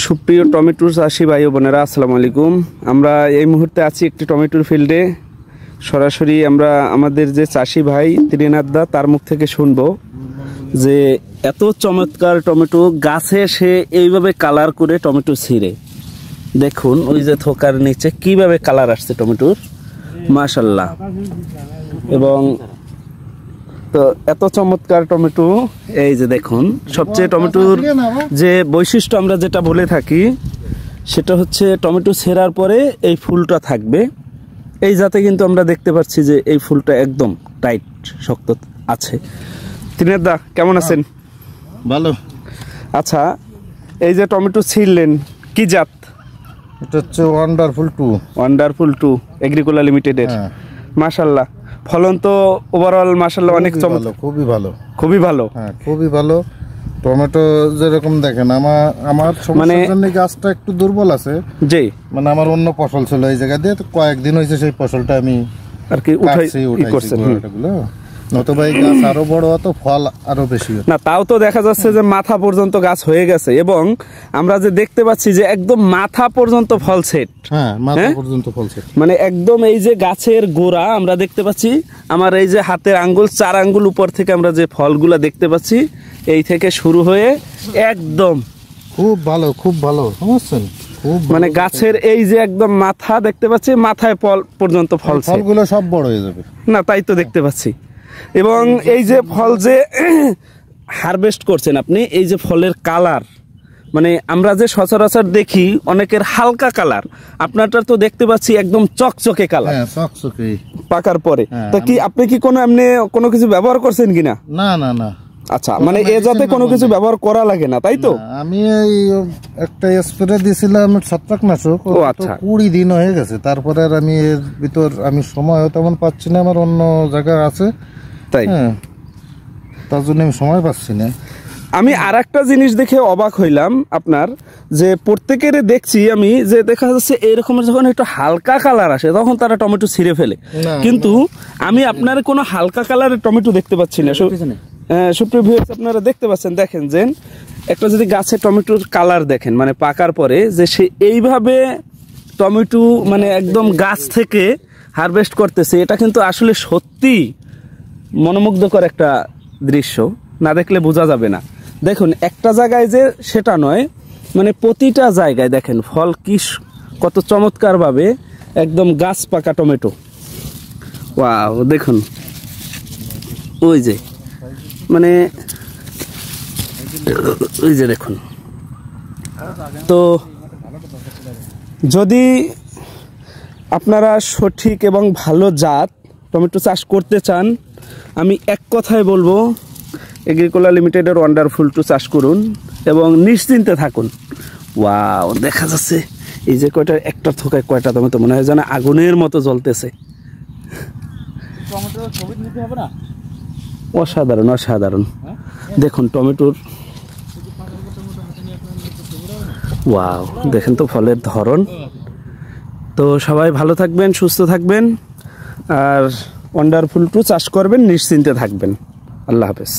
সুপ্রিয় টমেটোর চাষি ভাই ও বোনেরা, আসসালামু আলাইকুম। আমরা এই মুহূর্তে আছি একটি টমেটোর ফিল্ডে। সরাসরি আমরা আমাদের যে চাষি ভাই ত্রিনাথ দা তার মুখ থেকে শুনবো যে এত চমৎকার টমেটো গাছে সে এইভাবে কালার করে টমেটো ছিঁড়ে। দেখুন ওই যে থোকার নিচে কিভাবে কালার আসছে টমেটোর, মাশাআল্লাহ। এবং তো এত চমৎকার টমেটো, এই যে দেখুন, সবচেয়ে টমেটোর যে বৈশিষ্ট্য আমরা যেটা বলে থাকি সেটা হচ্ছে টমেটো ছেঁড়ার পরে এই ফুলটা থাকবে। এই যাতে কিন্তু আমরা দেখতে পাচ্ছি যে এই ফুলটা একদম টাইট শক্ত আছে। ত্রিনাথ দা কেমন আছেন? ভালো। আচ্ছা, এই যে টমেটো ছিঁড়লেন, কি জাত? এটা হচ্ছে ওয়ান্ডারফুল টু এগ্রিকোলা লিমিটেডের। মাশাআল্লাহ, ফলন তো ওভারঅল মাশাআল্লাহ অনেক চমৎকার, খুবই ভালো, খুবই ভালো। হ্যাঁ খুবই ভালো। টমেটো যেরকম দেখেন, আমার সমস্যার জন্য গাছটা একটু দুর্বল আছে। জি, মানে আমার অন্য ফসল ছিল এই জায়গা দিয়ে, কয়েকদিন হয়েছে সেই ফসলটা আমি আর কি উঠাইছি করছেন। নতুবা এই গাছ আরো বড় হতো, ফল আরো বেশি হতো না। তাও তো দেখা যাচ্ছে যে মাথা পর্যন্ত গাছ হয়ে গেছে, এবং আমরা যে দেখতে পাচ্ছি যে একদম মাথা পর্যন্ত ফল সেট। হ্যাঁ, মাথা পর্যন্ত ফল সেট, মানে একদম এই যে গাছের গোড়া আমরা দেখতে পাচ্ছি, আমার এই যে হাতের আঙ্গুল 4 আঙ্গুল উপর থেকে আমরা যে ফলগুলা দেখতে পাচ্ছি, এই থেকে শুরু হয়ে একদম খুব ভালো, খুব ভালো বুঝছেন। মানে গাছের এই যে একদম মাথা দেখতে পাচ্ছি, মাথায় পর্যন্ত ফল, ফলগুলো সব বড় হয়ে যাবে না, তাই তো দেখতে পাচ্ছি। এবং এই যে ফল যে হারভেস্ট করছেন আপনি, এই যে ফলের কালার, মানে আমরা যে সচরাচর দেখি অনেকের হালকা কালার, আপনারটা তো দেখতে পাচ্ছি একদম চকচকে কালার। হ্যাঁ, চকচকে পাকার পরে। তো কি আপনি কি কোনো কিছু ব্যবহার করছেন কিনা? না না না। আচ্ছা, মানে এ যাতে কোনো কিছু ব্যবহার করা লাগে না, তাই তো? আমি এই একটা স্প্রে দিয়েছিলাম ছত্রাকনাশক। ও আচ্ছা, 20 দিন হয়ে গেছে। তারপরে আর আমি এর ভিতর সময় তেমন পাচ্ছি না, আমার অন্য জায়গা আছে, তাই তার জন্য আমি সময় পাচ্ছি না। আমি আর একটা জিনিস দেখে অবাক হইলাম আপনার, যে প্রত্যেকের দেখছি আমি যে দেখা যাচ্ছে এরকম যখন একটু হালকা কালার আসে তখন তারা টমেটো ছিঁড়ে ফেলে, কিন্তু আমি আপনার কোনো হালকা কালারের টমেটো দেখতে পাচ্ছি না। সুপ্রিয় ভিউয়ার্স, আপনারা দেখতে পাচ্ছেন, দেখেন যে একটা যদি গাছের টমেটোর কালার দেখেন, মানে পাকার পরে যে সে এইভাবে টমেটো মানে একদম গাছ থেকে হারভেস্ট করতেছে, এটা কিন্তু আসলে সত্যি মনোমুগ্ধকর একটা দৃশ্য, না দেখলে বোঝা যাবে না। দেখুন একটা জায়গায় যে সেটা নয়, মানে প্রতিটা জায়গায় দেখেন ফল কি কত চমৎকার ভাবে একদম গাছ পাকা টমেটো। ওয়াও, দেখুন ওই যে মানে ওই যে দেখুন। তো যদি আপনারা সঠিক এবং ভালো জাত টমেটো চাষ করতে চান, আমি এক কথায় বলবো এগ্রিকোলা লিমিটেডের ওয়ান্ডারফুল টু চাষ করুন এবং নিশ্চিন্তে থাকুন। ওয়াও, দেখা যাচ্ছে এই যে কয়টা, একটা থোকায় কয়টা টমেটো মনে হয় যেন আগুনের মতো জ্বলতেছে। অসাধারণ, অসাধারণ। দেখুন টমেটোর, ওয়াও, দেখেন তো ফলের ধরন। তো সবাই ভালো থাকবেন, সুস্থ থাকবেন, আর ওয়ান্ডারফুল টু চাষ করবেন, নিশ্চিন্তে থাকবেন। আল্লাহ হাফেজ।